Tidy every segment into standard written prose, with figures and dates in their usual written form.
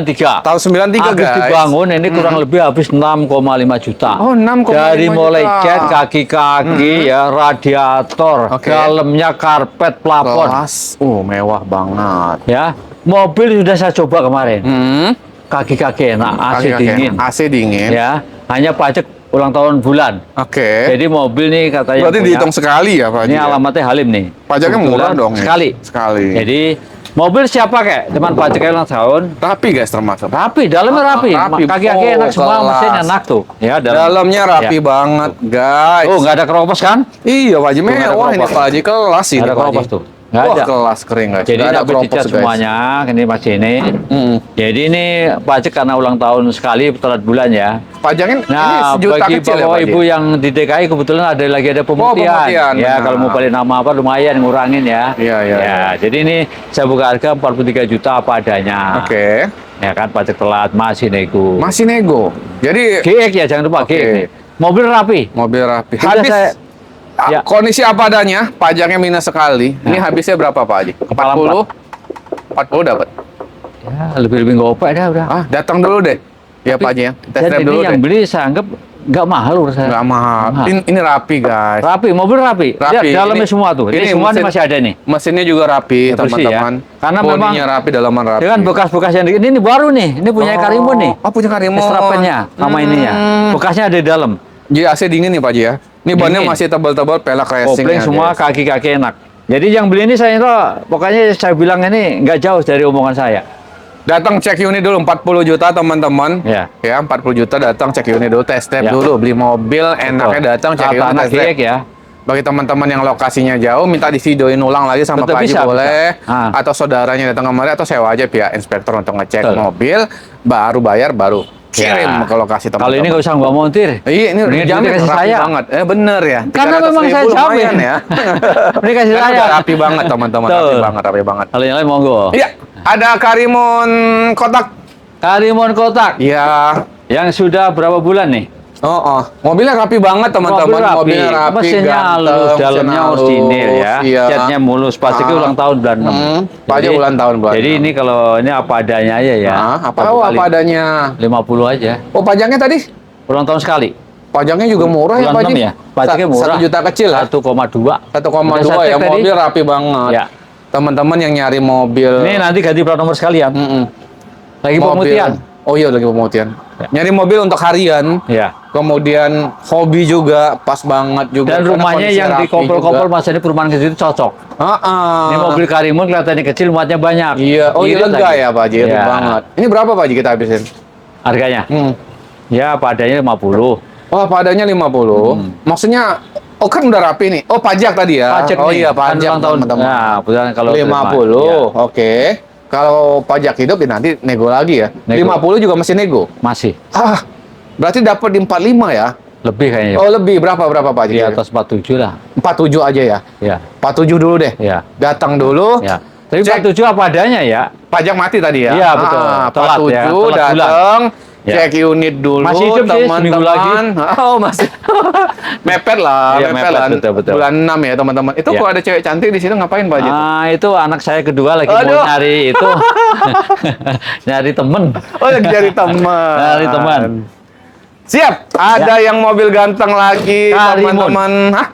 93. Tahun 93 habis guys. dibangun ini kurang lebih habis 6,5 juta. Oh, 6,5 dari mulai juta. cat, kaki-kaki ya, radiator, dalamnya karpet, plafon. Kelas. Mewah banget. Ya, mobil sudah saya coba kemarin. Kaki-kaki enak, AC dingin. AC dingin. Ya, hanya pajak ulang tahun bulan. Oke. Jadi mobil nih katanya Berarti dihitung sekali ya Pak Haji? Ini alamatnya Halim nih. Pajaknya murah dong ya? Sekali. Sekali. Jadi mobil siapa kayak? Cuman pajaknya ulang tahun. Rapi guys termasuk. Rapi, dalamnya rapi. Rapi. Kaki-kaki enak semua, Kelas. mesin enak tuh. Ya, Dalamnya rapi banget guys. Oh, nggak ada keropos kan? Iya Pak Haji, Tuh, nggak ada mewah ini keropos. Pak Haji, kelas ini Nggak ada Pak Haji. keropos tuh. Nggak Wah, ada. kelas kering guys. Jadi Nggak ada habis keropos dicat guys. semuanya, ini masih ini. Jadi ini pajak karena ulang tahun sekali telat bulan ya. Pajaknya ini Nah, sejuta bagi kecil ya bapak Pak Haji? ibu yang di DKI kebetulan lagi ada pemutihan. pemutihan, Ya, benar. kalau mau balik nama apa lumayan ngurangin ya. Iya. Ya, jadi ini saya buka harga 43 juta apa adanya. Oke. Ya kan pajak telat masih nego. Masih nego. Jadi GX ya, jangan lupa Oke. GX. Mobil rapi. mobil rapi. Sudah Habis saya- Ya. kondisi apa adanya, pajaknya minus sekali. Ini habisnya berapa Pak Haji? Kepala 40 dapat. Ya, lebih-lebih gopek dah udah. Datang dulu deh. Ya Pak Haji ya. Test Dan drive ini dulu yang deh. beli saya anggap nggak mahal menurut saya. Nggak mahal. Ini rapi guys. Rapi, mobil rapi. Rapi. Lihat dalamnya Ini- semua tuh. Ini semua mesin- masih ada nih. Mesinnya juga rapi Ya, bersih ya. teman-teman. Karena Bodinya memang- rapi, dalaman rapi. Dengan bekas-bekas yang ini baru nih. Ini punya Karimun nih. Oh, punya Karimun. Strapennya sama ininya. Bekasnya ada di dalam. Jadi AC dingin nih Pak Haji ya. Ini bannya Dingin. masih tebal-tebal, pelak racing. Kopling semua, kaki-kaki enak. Jadi yang beli ini saya itu pokoknya saya bilang ini nggak jauh dari omongan saya. Datang cek unit dulu 40 juta teman-teman. Ya. Ya, 40 juta datang cek unit dulu, test drive Ya. dulu, beli mobil enaknya datang cek Kata unit anak test drive. GX ya. Bagi teman-teman yang lokasinya jauh, minta divideoin ulang lagi sama Betul, Pak Haji bisa, boleh. bisa. Atau saudaranya datang kemarin, atau sewa aja pihak inspektor untuk ngecek Betul. mobil, baru bayar, baru kirim Ya. ke lokasi Kalau teman-teman. ini nggak usah gua montir. Iya, ini Mendingan jamin kasih rapi saya. banget. Bener ya. Karena 300.000 memang saya lumayan jamin. ya. Ini kasih Karena saya. udah rapi banget teman-teman, rapi Betul. banget, rapi banget. Kalau yang lain monggo. Iya, ada Karimun kotak. Karimun kotak. Iya. Yang sudah berapa bulan nih? Mobilnya rapi banget teman-teman. Mobilnya rapi, mesinnya halus, ganteng, dalamnya mesin halus, orisinil ya. Iya. Catnya mulus, pastinya ulang tahun bulan 6. Pajak ulang tahun bulan Jadi 6. ini kalau ini apa adanya aja ya. Apa apa adanya? 50 aja. Oh, pajaknya tadi? Ulang tahun sekali. Pajaknya juga murah ya, Bulan Pak Haji? 6 ya. Pajaknya murah. 1 juta kecil ya? 1,2. 1,2 Udah saya ya, cek tadi. mobil rapi banget. Ya. Teman-teman yang nyari mobil. Ini nanti ganti plat nomor sekalian. Lagi mobil. pemutihan. Oh iya, lagi pemutihan. Ya. Nyari mobil untuk harian. Ya. Kemudian hobi juga pas banget juga. Dan karena rumahnya kondisi yang rapi dikompol-kompol juga. Mas ini perumahan kecil itu cocok. Ah. Ini mobil Karimun kelihatannya kecil, muatnya banyak. Iya, oh iya Irit lega lagi. ya Pak Haji, irit Ya. banget. Ini berapa Pak Haji kita habisin? Harganya? Ya, padanya 50. Oh, padanya 50. Maksudnya, oh kan udah rapi nih. Oh, pajak tadi ya? Pajak oh nih, iya, kan pajak ulang tahun. teman-teman. Nah, kebetulan kalau 50, ya, oke. Kalau pajak hidup ya nanti nego lagi ya. Nego. 50 juga masih nego. masih Berarti dapat di 45 ya? lebih kayaknya. Oh, lebih berapa Pak Haji? Di atas 47 lah. 47 aja ya. Ya. 47 dulu deh. Ya. Datang dulu. Ya. Tapi Cek. 47 apa adanya ya? Pajak mati tadi ya? Iya, betul. Telat 47 ya, telat bulan. datang. Ya. Cek unit dulu, Masih hidup sih, seminggu lagi. Oh, masih. Mepet lah, Iya, mepet mepet, lah. betul. Bulan 6 ya, teman-teman. Itu Ya. kalau ada cewek cantik di situ ngapain, Pak Haji? Itu anak saya kedua lagi Aduh. mau nyari itu. Nyari temen. Oh, lagi cari teman. Nyari teman. Siap. Ada yang mobil ganteng lagi, Karimun. teman-teman. Hah?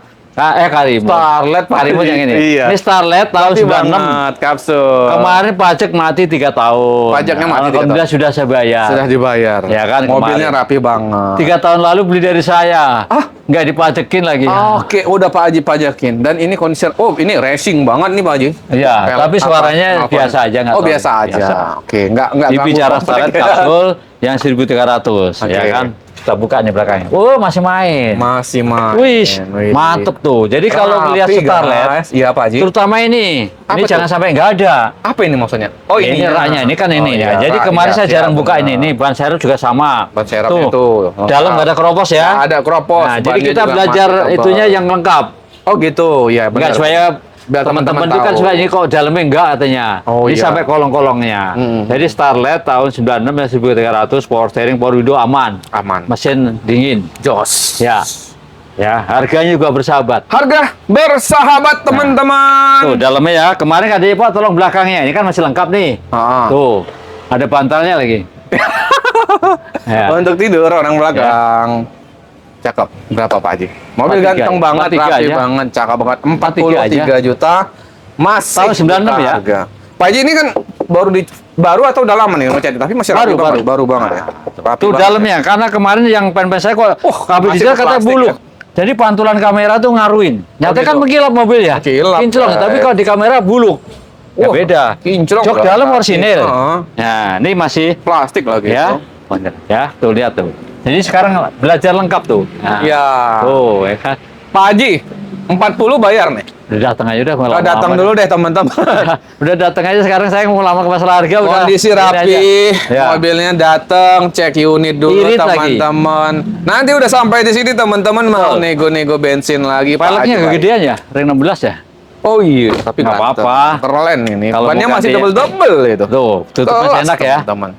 Karimun. Starlet, Pak Karimun Haji. yang ini. Iya. Ini Starlet tahun Rapi 96. banget, kapsul. Kemarin pajak mati 3 tahun. Pajaknya mati 3 tahun. Alhamdulillah sudah saya bayar. Sudah dibayar. Ya kan, Mobilnya kemarin. rapi banget. 3 tahun lalu beli dari saya. Nggak dipajekin lagi. Oke, udah Pak Haji pajakin. Dan ini kondisi, oh ini racing banget nih Pak Haji. Iya, Pelek tapi suaranya apa? biasa aja, nggak Oh tahu. biasa aja. Biasa. Oke, nggak Di ganggu bicara komplek Starlet ya. kapsul yang 1.300, Oke. ya kan? Kita buka nih belakangnya. Oh, masih main. Masih main. Wih, Wih. mantep tuh. Jadi kalau lihat Rapi, Starlet, guys. Iya Pak Haji. terutama ini Apa jangan tuh? sampai nggak ada. Apa ini maksudnya? Oh Ini raknya, ini kan ini iya, ya. Jadi rak, kemarin iya, saya jarang siap, buka benar. ini. Ban serep juga sama. Ban serepnya tuh. Oh, Dalam nggak ada keropos ya. Nggak ada keropos. Nah, jadi Bannya kita juga belajar masih tebal. itunya yang lengkap. Oh gitu, ya benar. Enggak supaya Biar teman-teman teman-teman itu kan tahu. supaya ini kok dalamnya enggak katanya. Oh, Ini iya. sampai kolong-kolongnya. Jadi Starlet tahun 96 yang 1.300, power steering, power window aman. Aman. Mesin dingin. Jos. Ya. Ya, harganya juga bersahabat. Harga bersahabat teman-teman. Tuh, dalamnya ya. Kemarin ada Pak, tolong belakangnya. Ini kan masih lengkap nih. Ah. Tuh. Ada bantalnya lagi. Ya. Untuk tidur orang belakang. Cakep. Berapa Pak Haji? Mobil 43 ganteng ya? banget, 43 rapi aja. banget, cakep banget. 43 43 juta. Masih Tahun 96 ya? harga. Pak Haji ini kan baru atau udah lama nih ngechat, tapi masih rapi banget, baru banget ya. Rapi Tuh banget. dalamnya, karena kemarin yang pen-pen saya kok kabel masih diesel katanya plastik buluk. ya? Jadi pantulan kamera tuh ngaruin. Nyata kan gitu. mengkilap mobil ya. Kilap, Kinclong, guys. tapi kalau di kamera buluk. Ya Wah, beda. kinclong, Jok guys. dalam orsinil. Heeh. Nah, ini masih Plastik lagi. ya. Ya, tuh lihat tuh. Jadi sekarang belajar lengkap tuh. Nah, Ya. tuh, ya kan. Pak Haji, 40 bayar nih. Udah datang aja udah. Kalau datang dulu deh teman-teman. Udah datang aja sekarang saya mau lama ke masalah harga udah. Kondisi ini rapi, aja. Ya. mobilnya datang, cek unit dulu Irit lagi. teman-teman. Nanti udah sampai di sini teman-teman mau Betul. nego-nego bensin lagi. Pak Peleknya Haji, Pak. kegedean ya, ring 16 ya. Oh iya, tapi Nggak ganteng. apa-apa. Keren ini. Kalau Bannya mau masih ganti- double-double itu. Tuh, tutupnya Kelas, enak ya. Teman-teman.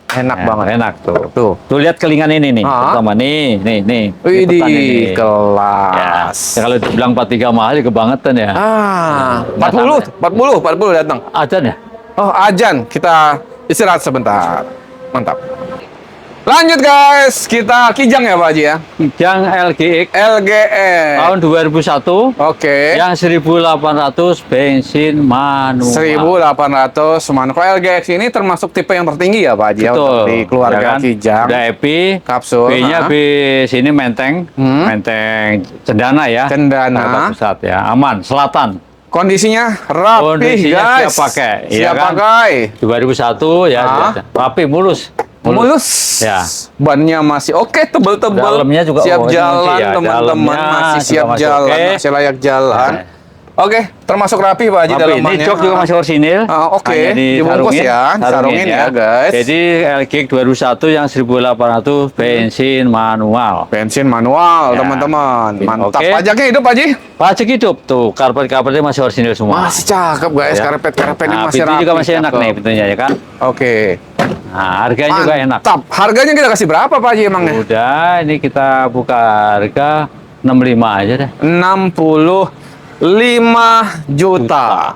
Enak Ya, banget. Enak tuh. Tuh. Tuh lihat kelingan ini nih. Ah. Pertama nih. Ini Widih, petan ini. Ya. kelas. Ya, kalau dibilang 43 mahal ya kebangetan ya. Ah, Nggak 40 datang. Ajan ya? Oh, ajan. Kita istirahat sebentar. Mantap. Lanjut guys, kita kijang ya Pak Haji ya. Kijang LGX LGE. tahun 2001 Oke. yang 1800 bensin manual. 1800 manual. LGX ini termasuk tipe yang tertinggi ya Pak Haji ya Betul. untuk di keluarga Ya kan? kijang. Udah EPI, Kapsul. B-nya ah. B sini menteng, Hmm. menteng cendana ya. Cendana. Jakarta Pusat ya, aman, selatan. Kondisinya rapi Kondisinya guys. siap pakai, iya Siap kan? pakai. 2001 ya, Ah. rapi mulus. Mulus. Ya. Bannya masih oke, tebel-tebel. Dalamnya juga siap ini jalan, ya, teman-teman. dalamnya Masih juga siap masih jalan, oke. masih layak jalan. Ya. Oke, termasuk rapi Pak Haji Rapi. Ini dalamannya. jok juga masih orsinil. Oke, Hanya dibungkus ya, sarungin ya, guys. Jadi LG 2001 yang 1800 bensin manual. Bensin manual, Ya. teman-teman. Mantap. Oke. Pajaknya hidup Pak Haji? Pajak hidup tuh, karpet-karpetnya masih orsinil semua. Masih cakep guys, Ya. karpet-karpetnya Nah, masih pintu rapi. juga masih enak cakep. nih pintunya ya kan. Oke. Nah, harganya juga enak. Mantap. Harganya kita kasih berapa Pak Haji emangnya? Udah, ini kita buka harga 65 aja deh. 65 juta.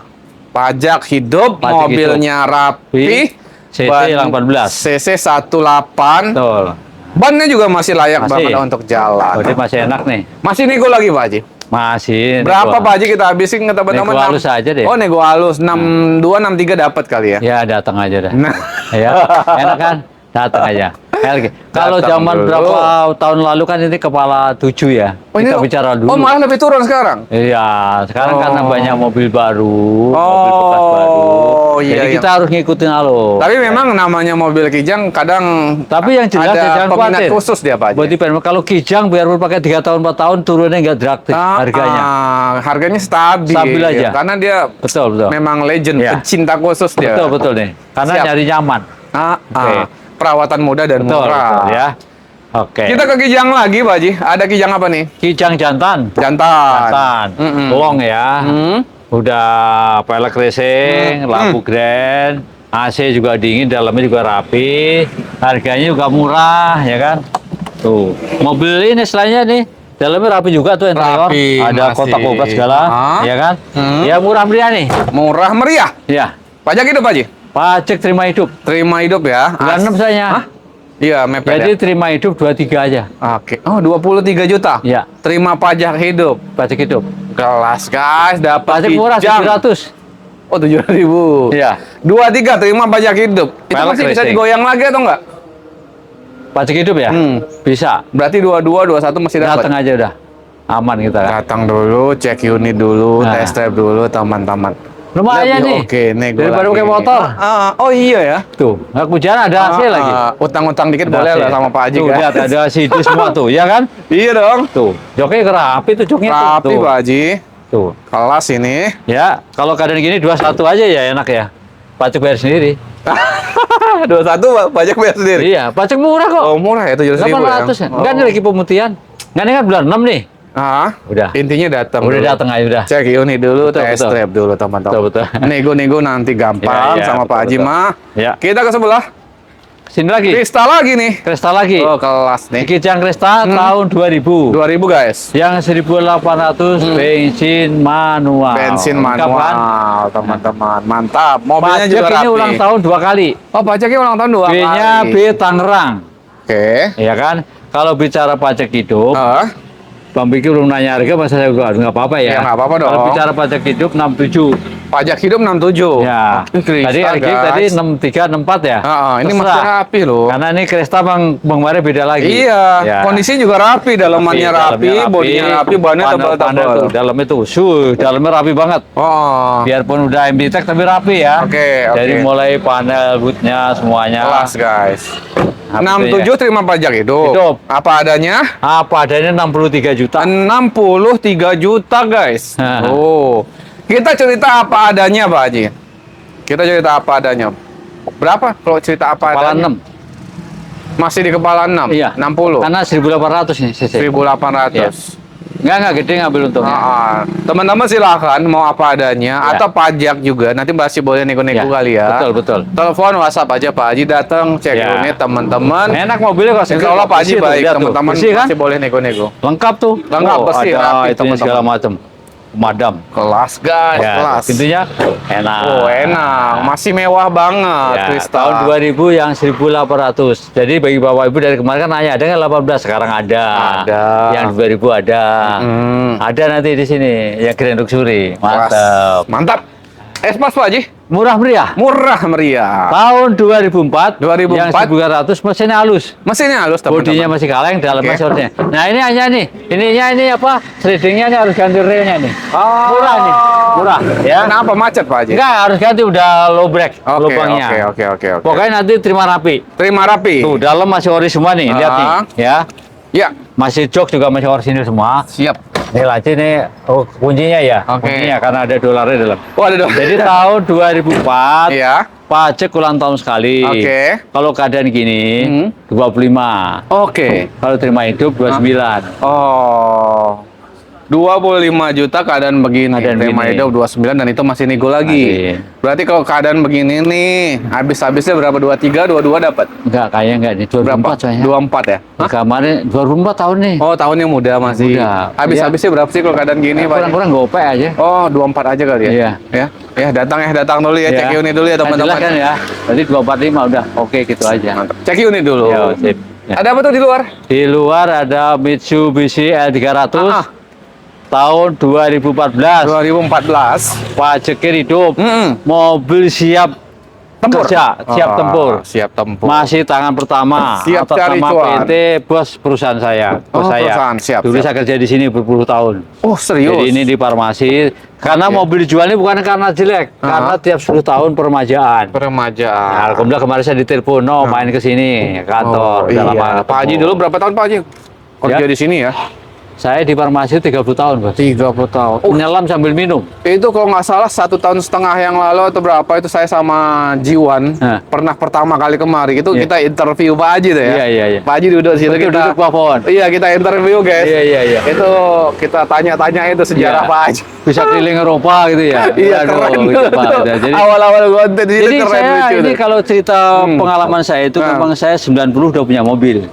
Pajak hidup, Pajak mobilnya rapi. CC ban 18. CC 18. Betul. Bannya juga masih layak Masih. banget untuk jalan. Oh, dia masih enak nih. Masih nego lagi Pak Haji? Masih. Berapa nego. Pak Haji kita habisin ke teman-teman? Nego halus aja deh. Oh, nego halus. 62, 63 dapat kali ya? Ya, datang aja dah. Nah. Ya, enak kan? Datang aja. LG. Kalau Datang zaman dulu. berapa tahun lalu kan ini kepala 7 ya. Kita bicara dulu. Oh, malah lebih turun sekarang? Iya, sekarang Oh. karena banyak mobil baru, mobil bekas baru. iya, Jadi iya. kita harus ngikutin alur. Tapi memang namanya mobil kijang kadang Tapi yang jelas ya, ada jangan peminat khawatir. khusus dia Pak Haji. Body pen, kalau kijang biarpun pakai 3 tahun 4 tahun turunnya nggak drastis harganya. Harganya stabil. Stabil aja. Karena dia Betul, betul. memang legend, Ya. pecinta khusus dia. Betul, betul nih. Karena Siap. nyari nyaman. Oke. Perawatan mudah dan Betul, murah. betul ya. Oke. Kita ke kijang lagi Pak Haji. Ada kijang apa nih? Kijang jantan. Jantan. Jantan. Mm-mm. Long ya. Hmm. Udah pelek racing, lampu grand, AC juga dingin, dalamnya juga rapi, harganya juga murah, ya kan? Tuh, mobil ini selainnya nih, dalamnya rapi juga tuh interior, Rapi, ada masih. kotak obat segala, Ah. ya kan? Hmm. Ya murah meriah nih, Murah meriah. ya. Pajak hidup Pak Haji. Pajak terima hidup, Terima hidup ya. 96 saya. Hah? Iya, mepet Jadi ya. terima hidup 23 aja, Oke. Oh, 23 juta. ya. Terima pajak hidup. Pajak hidup. Kelas guys, dapat Pajak murah kijang. 700. Oh, 7.000. Iya. 23 terima pajak hidup. Itu Pelek masih bisa racing. digoyang lagi atau enggak? Pajak hidup ya? Bisa. Berarti 22, 21 masih dapat. Datang aja udah. Aman kita kan. Datang dulu, cek unit dulu, Nah. test drive dulu, teman-teman. Lumayan Lebih nih. Oke, nego Daripada lagi. pakai motor. Oh iya ya. Tuh, nggak hujan ada AC lagi. Utang-utang dikit Ada boleh AC. lah sama Pak Haji Tuh, kan? lihat ada CD semua tuh, ya kan? Iya dong. Tuh, joknya rapi tuh joknya Rapi tuh. Pak Haji. Tuh. Kelas ini. Ya, kalau keadaan gini 21 aja ya enak ya. Pajak bayar sendiri. 21 pajak bayar sendiri. Iya, pajak murah kok. Oh, murah ya 7.000 ya. 800 ya. Enggak ini lagi pemutihan. Enggak ini kan bulan 6 nih. Ah, Udah. intinya datang. Udah dulu. datang aja udah. Cek unit dulu, Betul, test betul. drive dulu teman-teman. Betul, betul. Nego-nego nanti gampang Ya, ya, sama betul, Pak Haji betul. mah. Ya. Kita ke sebelah. Sini lagi. Krista lagi nih. Krista lagi. Oh, kelas nih. Kijang Krista tahun 2000. 2000 guys. Yang 1800 bensin manual. Bensin Lengkap, kan? manual, teman-teman. Mantap. Mobilnya Pajak juga rapi. ini ulang tahun 2 kali. Oh, pajaknya ulang tahun 2 kali. B-nya B Tangerang. Oke. Ya kan? Kalau bicara pajak hidup, Bang Pikir belum nanya harga, masa saya nggak apa-apa ya? Ya, nggak apa-apa dong. Kalau bicara pajak hidup 67. Pajak hidup 67. Ya. Krista, Tadi harga guys. tadi 63, 64 ya? Ini Terserah. masih rapi loh. Karena ini Krista Bang Mari beda lagi. Iya, Ya. kondisinya juga rapi, dalamannya rapi, bodinya rapi, bannya tebal-tebal. Dalamnya tuh, dalamnya rapi banget. Oh, Biarpun udah MDTEK tapi rapi ya. Oke. Dari mulai panel, bootnya, semuanya. kelas guys. Apa 67 terima pajak hidup. Hidup. Apa adanya? Apa adanya 63 juta. 63 juta guys. Oh, kita cerita apa adanya Pak Haji. Kita cerita apa adanya. Berapa kalau cerita apa Kepala adanya? 6. Masih di kepala 6? Iya. 60? Karena 1800 nih CC. 1800. Iya. Enggak gede ngambil untungnya. Teman-teman silakan mau apa adanya Ya. atau pajak juga. Nanti masih boleh nego-nego kali ya. Betul. Telepon WhatsApp aja Pak Haji, datang cek Ya. unit teman-teman. Enak mobilnya kok. Insya Allah Pak Haji Bersih tuh, baik, lihat tuh. teman-teman Bersih kan? masih boleh nego-nego. Lengkap tuh. Lengkap, bersih, ada rapi, itunya teman-teman. segala macam. Pemadam. Kelas guys, Ya, kelas. pintunya enak. Oh enak, masih mewah banget. Ya, Krista. tahun 2000 yang 1800. Jadi bagi Bapak Ibu dari kemarin kan nanya ada nggak 18? Sekarang ada. Ada. Yang 2000 ada. Ada nanti di sini yang Grand Luxury. Kelas. Mantap. Mantap. Espas Pak Haji, Murah meriah. murah meriah. Tahun 2004. 2004. Yang 1300 mesinnya halus. Mesinnya halus teman-teman. Bodinya masih kaleng, dalamnya Oke. shortnya. Nah ini hanya nih, ininya ini apa? Slidingnya ini harus ganti relnya nih. Murah nih, murah. Ya. Kenapa macet Pak Haji? Enggak harus ganti udah low break lubangnya. Oke. Pokoknya nanti terima rapi. Terima rapi. Tuh dalam masih ori semua nih, lihat nih, ya. Ya, Masih jok juga masih orisinil semua. siap. Ini laci nih, kuncinya ya. Oke. Kuncinya karena ada dolarnya di dalam. Oh, ada dong. Jadi tahun 2004, Iya. pajak ulang tahun sekali. Oke. Kalau keadaan gini, 25. Oke. Kalau terima hidup 29. Oh. 25 juta keadaan begini. Keadaan Terima begini. hidup 29 dan itu masih nego lagi. Masih. Berarti kalau keadaan begini nih, habis-habisnya berapa? 23, 22 dapat. Enggak, kayaknya enggak nih. 2004 Berapa? soalnya. 24 ya? Di kamarnya 2004 tahun nih. Oh, tahunnya muda masih. Muda. Habis-habisnya berapa sih kalau keadaan gini, Pak? Kurang-kurang gopek aja. Oh, 24 aja kali ya? Iya. Ya, datang dulu ya, cek unit dulu ya Nah, teman-teman. jelas kan ya. Tadi 245 udah. Oke, gitu aja. Mantap. Cek unit dulu. Ya, sip. Ya. Ada apa tuh di luar? Di luar ada Mitsubishi L300 tahun 2014. 2014. Pajaknya hidup. Mobil siap Tempur. kerja, siap tempur. Siap tempur. Masih tangan pertama. Siap atas cari nama cuan. PT bos perusahaan saya. Bos Oh, saya. perusahaan, siap, Dulu siap. saya kerja di sini berpuluh tahun. Oh, serius? Jadi ini di farmasi. Karena Oke. mobil dijualnya bukan karena jelek, karena tiap 10 tahun peremajaan. Peremajaan. Nah, alhamdulillah kemarin saya ditelepon, main ke sini kantor. Udah lama iya. Pak Haji ketemu. dulu berapa tahun Pak Haji? Kerja Ya. di sini ya? Saya di farmasi 30 tahun, Bos. 30 tahun. Menyelam sambil minum. Itu kalau nggak salah 1,5 tahun yang lalu atau berapa itu saya sama Jiwan Hah. pernah pertama kali kemari itu Iya. kita interview Pak Haji tuh ya. Iya. Pak Haji duduk di situ Betul, kita. duduk bawah pohon. Iya kita interview guys. Iya. Itu kita tanya-tanya itu sejarah Iya. Pak Haji. Bisa keliling Eropa gitu ya. Iya Aduh, keren gitu, tuh. Pak. Jadi, Awal-awal konten di situ jadi keren saya lucu ini tuh. kalau cerita pengalaman saya itu memang saya 90 udah punya mobil.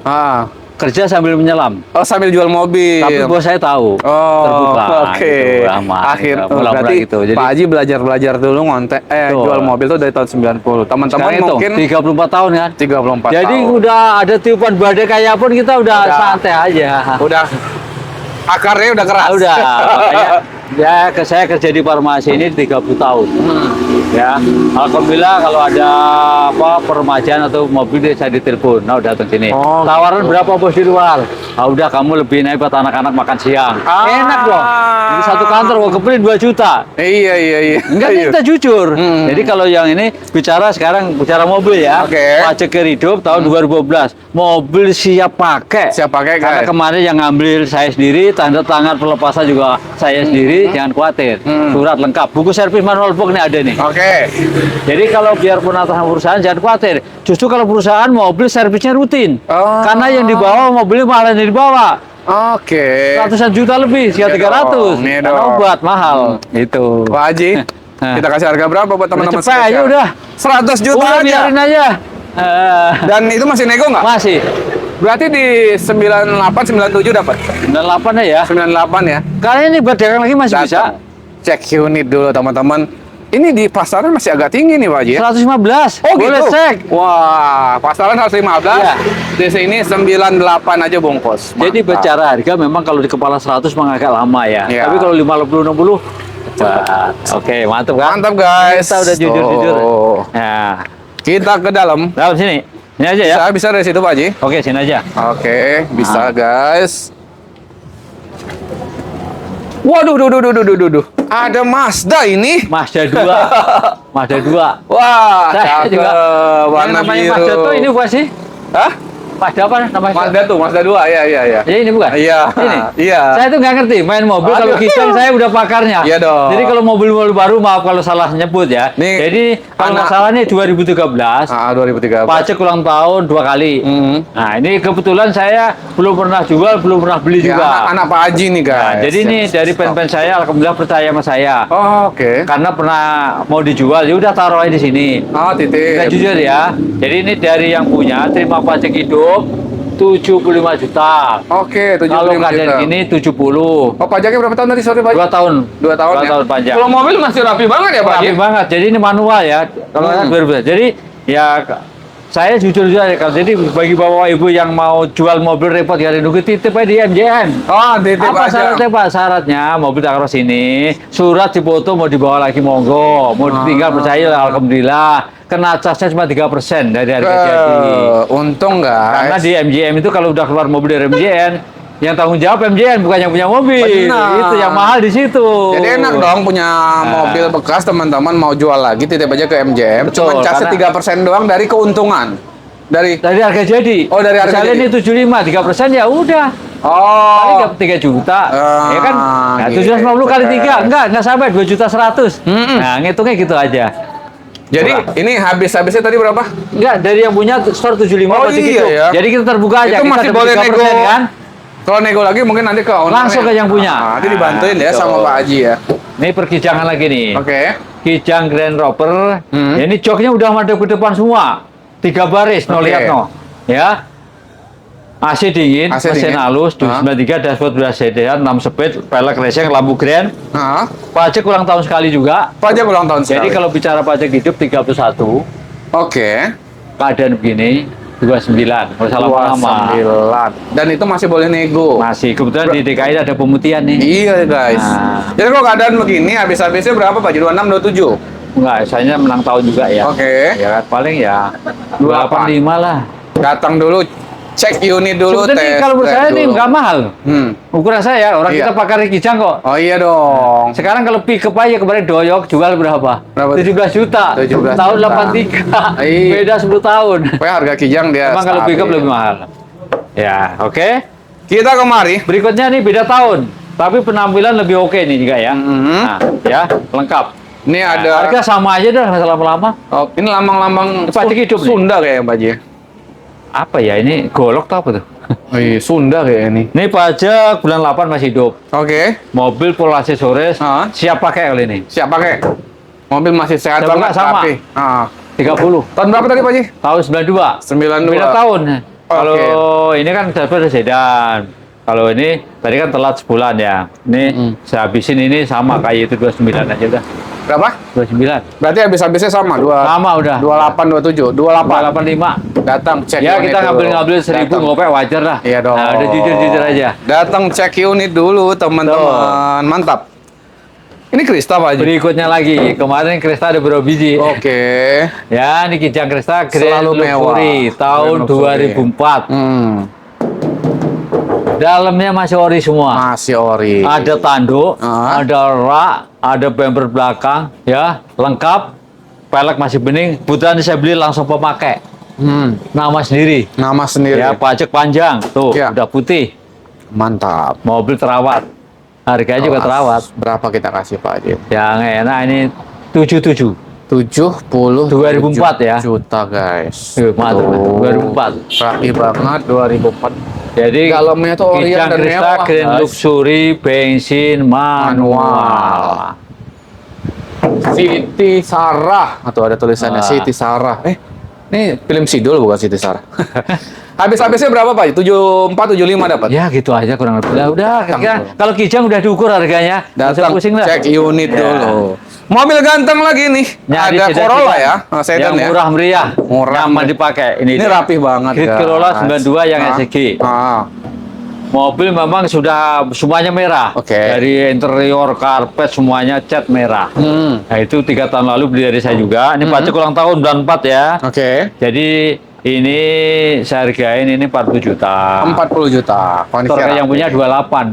Kerja sambil menyelam. Oh sambil jual mobil. Tapi bos saya tahu. Oh, Terbuka. oke. Gitu, aman, Akhir gitu, mula-mula berarti gitu. Jadi Pak Haji belajar tahun ngontek Betul. jual mobil tuh dari tahun 90. Teman-teman sekarang hitung, mungkin 34 tahun kan. 34 Jadi tahun. udah ada tiupan badai kayak pun kita udah Udah. santai aja. Udah akarnya udah keras. Udah. Makanya, saya kerja di farmasi ini 30 tahun. Ya, alhamdulillah kalau ada apa peremajaan atau mobil saya ditelepon, nah udah datang sini. Oh, Tawaran gitu. berapa bos di luar? Ah udah kamu lebih naik buat anak-anak makan siang. Enak dong. Di satu kantor gua kepilih 2 juta. Iya. Enggak Iya. kita jujur. Jadi kalau yang ini bicara mobil ya. Oke. Pajak hidup tahun 2012. Mobil siap pakai. Siap pakai, Karena guys. kemarin yang ngambil saya sendiri, tanda tangan pelepasan juga saya sendiri, jangan khawatir. Surat lengkap. Buku servis manual book ini ada nih. Oke. Jadi kalau biarpun atas nama perusahaan jangan khawatir. Justru kalau perusahaan mobil servisnya rutin. Oh. Karena yang dibawa mobilnya malah yang dibawa. Oke. Ratusan juta lebih, sekitar Iya 300. dong, iya Karena dong. obat mahal. Itu. Pak Haji, kita kasih harga berapa buat teman-teman Cepet aja udah. 100 juta Udah aja. biarin aja. Dan itu masih nego nggak? Masih. Berarti di 98, 97 dapat? 98 ya. 98 ya? Kali ini buat dagang lagi masih bisa. Datang. Cek unit dulu teman-teman. Ini di pasaran masih agak tinggi nih Pak Haji ya? 115. Oh Boleh gitu? cek. Wah, pasaran 115. Iya. Di sini 98 aja bungkus. Jadi Mantap. bicara harga memang kalau di kepala 100 memang agak lama ya. Iya. Tapi kalau 50 60 wah, oke, mantap kan? Mantap guys. Kita udah jujur-jujur. Tuh. Nah, Kita ke dalam. dalam sini. Ini aja ya. Bisa dari situ Pak Haji? Oke, sini aja. Oke, bisa Ah. guys. Waduh, duh. Ada Mazda ini. Mazda 2. Mazda 2. Wah, Saya cakep. juga. Yang Warna namanya biru. Mazda tuh ini bukan sih? Hah? Mazda apa namanya? Mazda tuh, Mazda 2. Iya. Ya ini bukan? Iya. Ini? Iya. Saya tuh nggak ngerti main mobil. Kalau Aduh. kijang saya udah pakarnya. Iya dong. Jadi kalau mobil-mobil baru, maaf kalau salah nyebut ya. Nih, Jadi kalau anak- masalahnya 2013, 2013. pajak ulang tahun 2 kali. Hmm. Nah ini kebetulan saya belum pernah jual, belum pernah beli Ya, juga. anak Pak Haji nih guys. Nah, jadi ini dari pen-pen saya, alhamdulillah percaya sama saya. Oh, oke. Karena pernah mau dijual, ya udah taruh aja di sini. Oh, Kita titip. jujur ya. Jadi ini dari yang punya terima pajak hidup 75 juta. Oke, 75 Kalau nggak dari juta. ini 70. Oh, pajaknya berapa tahun tadi sore Pak Haji? 2 tahun. 2 tahun 2 ya? tahun panjang. Kalau mobil masih rapi banget ya Pak Haji? Rapi banget. Jadi ini manual ya. Kalau Hmm. 2000. Jadi ya saya jujur aja. Jadi bagi bapak ibu yang mau jual mobil repot ya nunggu titip aja di MJN. Oh, titip Apa aja. syaratnya Pak? Syaratnya mobil taruh sini, surat dipoto mau dibawa lagi monggo, mau ditinggal percaya alhamdulillah. Kena casnya cuma 3% dari harga jadi. Untung Karena guys. di MJM itu kalau udah keluar mobil dari MJN, yang tanggung jawab MJN bukan yang punya mobil. Benar. Itu yang mahal di situ. Jadi enak dong punya mobil bekas teman-teman mau jual lagi titip aja ke MJM. Betul, Cuma casnya karena- 3% doang dari keuntungan. Dari Dari harga jadi. Oh, dari harga Misalnya jadi. ini 75, 3% ya udah. Paling Oh. dapat 3 juta. Ah, Ya kan? Nah, gitu. 750 kali 3. Enggak sampai 2.100.000. Mm-mm. Nah, ngitungnya gitu aja. Jadi ini habisnya tadi berapa? Enggak, dari yang punya store 75 Oh, pasti iya gitu. ya. Jadi kita terbuka aja. Itu Kita masih dapat boleh 3% nego. kan? Kalau nego lagi mungkin nanti ke owner. Langsung ke yang punya. Nanti dibantuin ya Nah, sama betul. Pak Haji ya. Ini perkijangan lagi nih. Oke. Kijang Grand Rover. Hmm. Ya, ini joknya udah madep ke depan semua. 3 baris, no Oke. lihat no. Ya. AC dingin, AC mesin dingin. halus, 93 dashboard udah sedan, 6 speed, pelek racing, lampu grand. Nah, Pajak ulang tahun sekali juga. pajak ulang tahun Jadi sekali. kalau bicara pajak hidup 31, Oke. keadaan begini 29, kalau salah lama. 29. Dan itu masih boleh nego. Masih kebetulan di DKI ada pemutihan nih. Iya guys. Nah. Jadi kalau keadaan begini habis-habisnya berapa Pak Haji? 26, 27? Enggak, saya menang tahun juga ya. Oke. Ya kan paling ya 285 lah. Datang dulu, cek unit dulu, Sebetulnya tes kalau menurut drive saya ini dulu. nggak mahal. Ukuran saya orang Iya. kita pakai kijang kok. Oh iya dong. Sekarang kalau pick up aja kemarin doyok jual berapa? Berapa? 17 juta. 17 tahun juta. 83. Iya. Beda 10 tahun. Pokoknya harga kijang dia Emang kalau pick up stabil. lebih mahal. Ya, oke. Kita kemari. Berikutnya nih beda tahun. Tapi penampilan lebih oke nih juga ya. Mhm. Nah, ya, lengkap. Ini Nah, ada harga sama aja dah masalah lama. oh, ini lambang-lambang Pajak hidup nih. Sunda kayak Pak Haji. Apa ya ini? Golok tau apa tuh? Oh iya, Sunda kayak ini. Ini pajak bulan 8 masih hidup. Oke. Mobil full aksesoris. Ah. Siap pakai kali ini. Siap pakai. Mobil masih sehat Saya banget, buka sama. rapi. 30. Tahun berapa tadi Pak Haji? Tahun 92. 92. Beda tahun. Kalau Oke. ini kan daripada sedan. Kalau ini tadi kan telat sebulan ya. Ini saya habisin ini sama kayak itu 29 aja udah. Berapa? 29. Berarti habis-habisnya sama, Sama udah. 28, 27, 28. 85. Datang cek Ya unit kita dulu. ngambil 1000 Datang. ngopek wajar lah. Iya dong. Nah, udah jujur aja. Datang cek unit dulu teman-teman. Mantap. Ini Krista Pak Haji. Berikutnya lagi, kemarin Krista ada berapa biji? Oke. Ya, ini Kijang Krista Grand Selalu mewah. Luxury tahun Grand Luxury. 2004. Dalamnya masih ori semua. Masih ori. Ada tanduk, Ah. ada rak, ada bumper belakang, ya, lengkap. Pelek masih bening. Kebetulan saya beli langsung pemakai. Nama sendiri. Nama sendiri. Ya, pajak panjang. Tuh, Ya. udah putih. Mantap. Mobil terawat. Harganya juga terawat. Berapa kita kasih Pak Haji? Yang enak ini 77. 70 2004 ya. juta guys. Mantap, Tuh. 2004. Rapi banget 2004. Jadi Dalamnya tuh Orient Kijang dan Krista mewah, Grand guys. Luxury bensin manual. Siti Sarah atau ada tulisannya Ah. Siti Sarah. Ini film Sidul bukan Siti Sarah. Habis-habisnya berapa Pak? 74, 75 dapat? Ya gitu aja kurang lebih. Udah, kalau Kijang udah diukur harganya. Nggak usah Datang pusing lah. cek unit Ya. dulu. Mobil ganteng lagi nih. Nyari Ada sedan Corolla kita ya, sedan yang ya. murah meriah, Murah nyaman meriah. dipakai. Ini dia. rapih banget. Grid guys. Corolla 92 yang Ah. SG. Ah. Mobil memang sudah semuanya merah. Oke. Dari interior, karpet semuanya cat merah. Nah itu 3 tahun lalu beli dari saya juga. Ini pajak ulang tahun 94 ya. Oke. Jadi ini saya hargain ini 40 juta. 40 juta. Kondisi Motor yang rapih. punya 28.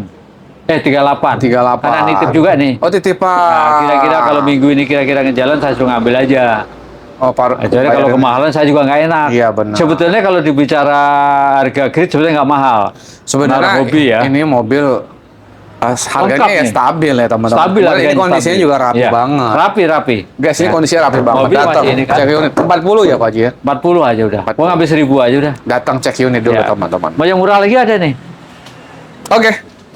38. 38. Karena nitip juga nih. Oh, titipan. Nah, kira-kira kalau minggu ini kira-kira ngejalan saya suruh ngambil aja. Oh, Jadi kalau kemahalan saya juga nggak enak. Iya, benar. Sebetulnya kalau dibicara harga grid sebetulnya nggak mahal. Sebenarnya Naruh hobi ya. ini mobil harganya Lengkap ya nih. stabil ya teman-teman. Stabil Ini harganya. kondisinya stabil. juga rapi Iya. banget. Rapi. Guys, ini Ya. kondisinya rapi banget. Mobil Datang masih ini kan. cek unit 40 ya Pak Haji ya. 40 aja udah. 40. Mau ngambil 1000 aja udah. Datang cek unit dulu Ya. teman-teman. Mau yang murah lagi ada nih. Oke.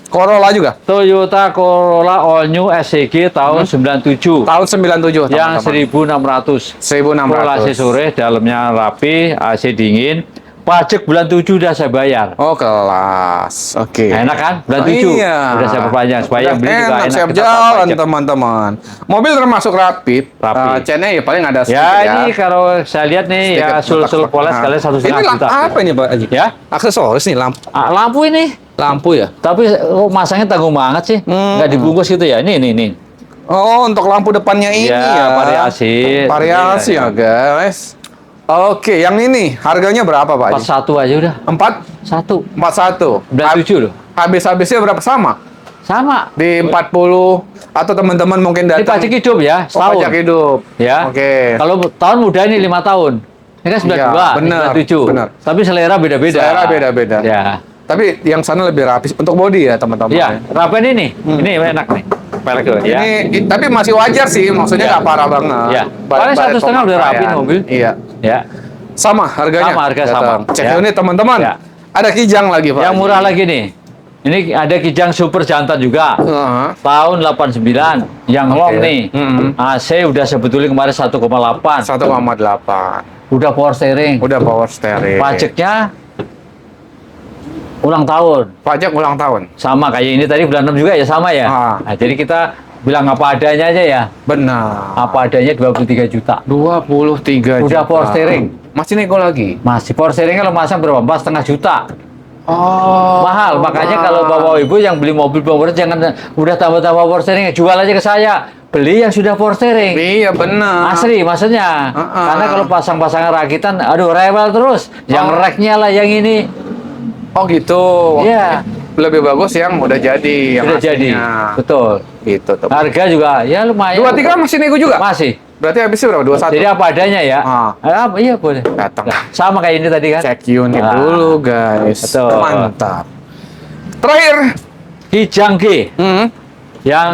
Corolla juga. Toyota Corolla All New SCG tahun 97. Tahun 97 Yang teman-teman. 1600. 1600. Full AC sore, dalamnya rapi, AC dingin. Pajak bulan 7 udah saya bayar. Oh, kelas. Oke. Enak kan? Bulan Oh, 7 iya. udah saya perpanjang supaya yang beli juga enak. siap kita tanpa jalan pajak. teman-teman. Mobil termasuk rapi. Rapi. Cennya ya paling ada sedikit Ya, ya. ini kalau saya lihat nih ya Sedikit sul poles letak-letak. kalian 1,5 Ini juta. apa ini Pak Haji? Ya, Aksesoris nih lampu. lampu ini. Lampu ya? Tapi masangnya tanggung banget sih. Nggak dibungkus gitu ya. Nih. Oh, untuk lampu depannya ini Ya, ya. variasi. Variasi Iya, ya, guys. Oke, yang ini harganya berapa Pak Haji? 41 aja udah. 41. 41. 97 loh. Habis-habisnya berapa sama? Sama. Di 40 atau teman-teman mungkin Ini datang. pajak hidup ya, Oh, setahun. pajak hidup. Ya. Oke. Kalau tahun muda ini 5 tahun. Ini kan 92, Iya, benar, 97. benar. Tapi selera beda-beda. Selera beda-beda. Ya. Tapi yang sana lebih rapi untuk body ya teman-teman. Iya, rapen ini. Ini enak nih. Pelek tuh, ya. Ini tapi masih wajar sih, maksudnya Iya. nggak parah banget. Iya. Baret-baret Paling 1,5 udah rapi pemakaian. mobil. Iya. Ya. Sama harganya. Sama, harga Datang. sama. Cek Ya. unit teman-teman. Ya. Ada Kijang lagi Pak. Yang murah lagi nih. Ini ada Kijang Super Jantan juga. Heeh. Tahun 89. Yang long nih. Mm-mm. AC udah sebetulnya kemarin 1,8. 1,8. Udah power steering. Udah power steering. Pajaknya ulang tahun. Pajak ulang tahun. Sama kayak ini tadi bulan 6 juga ya sama ya. Ah. Nah, jadi kita bilang apa adanya aja ya. Benar. Apa adanya 23 juta. 23 Udah juta. power steering. Masih nego lagi. Masih power steering kalau masang berapa? 4,5 juta. Oh. Mahal. Makanya kalau bapak ibu yang beli mobil power jangan udah tambah-tambah power steering, jual aja ke saya. Beli yang sudah power steering. Iya benar. Asli maksudnya. Karena kalau pasang-pasangan rakitan, aduh rewel terus. Yang Oh. racknya lah yang ini. Oh gitu. Iya. Lebih bagus yang udah jadi. Yang Sudah jadi. aslinya. Betul. Gitu teman. Harga juga ya lumayan. 23 masih nego juga? Masih. Berarti habisnya berapa? 21? Jadi apa adanya ya. Ah. Iya boleh. Datang. Nah, sama kayak ini tadi kan. Cek unit Ah. dulu guys. Betul. Mantap. Terakhir. Kijang G. Hmm. Yang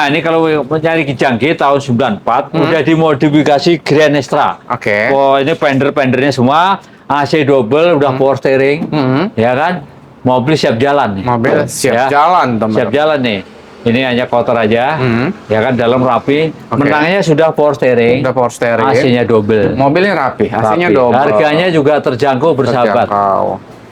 ini kalau mencari Kijang G tahun 94 udah dimodifikasi Grand Extra. Oke. Oh, ini fender-fendernya semua AC double, udah power steering. Hmm. Ya kan? Mobil siap jalan nih. Mobil siap Ya. jalan teman. Siap jalan nih. Ini hanya kotor aja. Hmm. Ya kan dalam rapi. Oke. Menangnya sudah power steering. Udah power steering. AC-nya double. Mobilnya rapi. AC-nya Rapi. double. Harganya juga terjangkau bersahabat. Terjangkau.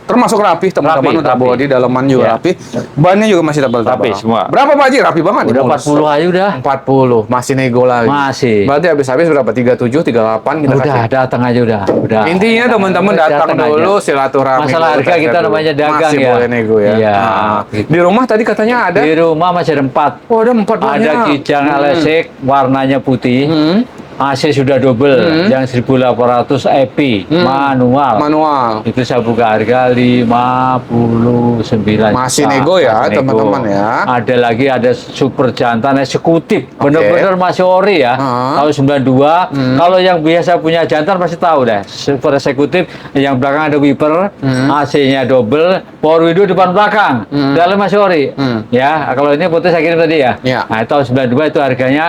Termasuk rapi teman-teman, Rapi, untuk rapi. body dalaman juga Ya. rapi. Bannya juga masih tebal-tebal. Rapi semua. Berapa Pak Haji? Rapi banget. Udah nih, mulus. 40 aja udah. 40. Masih nego lagi. Masih. Berarti habis-habis berapa? 37, 38 kita Udah kasih. datang aja udah. Intinya teman-teman datang dulu aja. silaturahmi. Masalah dulu, harga tanya kita dulu. namanya dagang masih ya. boleh nego ya. Iya. Nah, di rumah tadi katanya ada. Di rumah masih ada 4. Oh, ada 4 banyak. Ada Kijang LSX warnanya putih. Hmm. AC sudah double yang 1800 EP manual. Manual. Itu saya buka harga 59 Masih juta. nego ya, Masih nego. teman-teman ya. Ada lagi ada super jantan eksekutif. Bener-bener masih ori ya. Ah. Tahun 92. Kalau yang biasa punya jantan pasti tahu deh. Super eksekutif yang belakang ada wiper, AC-nya double, power window depan belakang. Dalam masih ori. Ya, kalau ini putih saya kirim tadi ya. Ya. Nah, tahun 92 itu harganya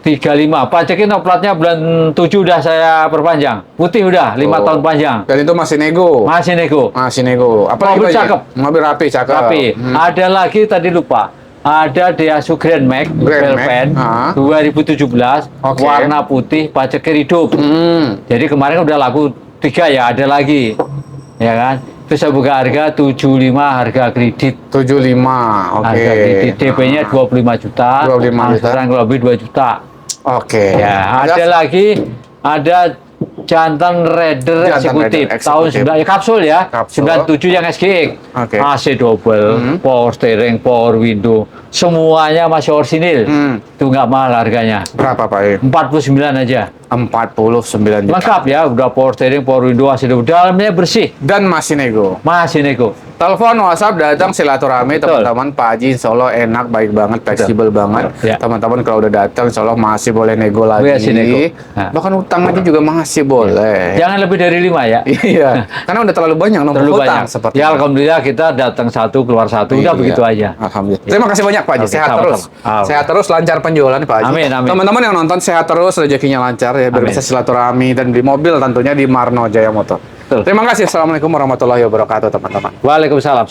35. Pajakin oplatnya bulan 7 udah saya perpanjang. Putih udah 5 Oh. tahun panjang. Dan itu masih nego. Masih nego. Masih nego. Apa Mobil lagi, Pak Haji? cakep. Mobil rapi, cakep. Tapi ada lagi tadi lupa. ada Daihatsu Grand Max Grand Max, Velven 2017 Oke. warna putih paceknya hidup. Jadi kemarin udah laku 3 ya, ada lagi. Ya kan? Bisa buka harga 75 harga kredit. 75. Oke. Harga kredit DP-nya 25 juta. 25 juta. Angsuran kurang lebih 2 juta. Oke. Ya, ada lagi ada jantan Raider Jantan eksekutif Raider tahun eksekutif. 9 ya kapsul ya. Kapsul. 97 yang SGX. Oke. AC double, power steering, power window, semuanya masih orisinil. Itu nggak mahal harganya. Berapa Pak? 49 aja. 49 juta. Lengkap ya, udah power steering, power window, AC double, dalamnya bersih. Dan masih nego. Masih nego. Telepon, WhatsApp, datang silaturahmi Betul. teman-teman. Pak Haji Insya Allah enak, baik banget, fleksibel banget. Ya. Teman-teman kalau udah datang Insya Allah masih boleh nego lagi. Masih nego. Nah. Bahkan utang aja juga masih boleh. Jangan lebih dari 5 ya. Iya, karena udah terlalu banyak nomor Terlalu utang banyak. seperti Ya itu. alhamdulillah kita datang 1 keluar 1 udah Iya. begitu aja. Alhamdulillah. Terima kasih banyak Pak Haji. Oke, Sehat sama-sama. terus. Amin. Sehat terus, lancar penjualan Pak Haji. Amin, amin. Teman-teman yang nonton sehat terus, rezekinya lancar ya, biar Amin. bisa silaturahmi dan beli mobil tentunya di Marno Jaya Motor. Betul. Terima kasih. Assalamualaikum warahmatullahi wabarakatuh teman-teman. Waalaikumsalam.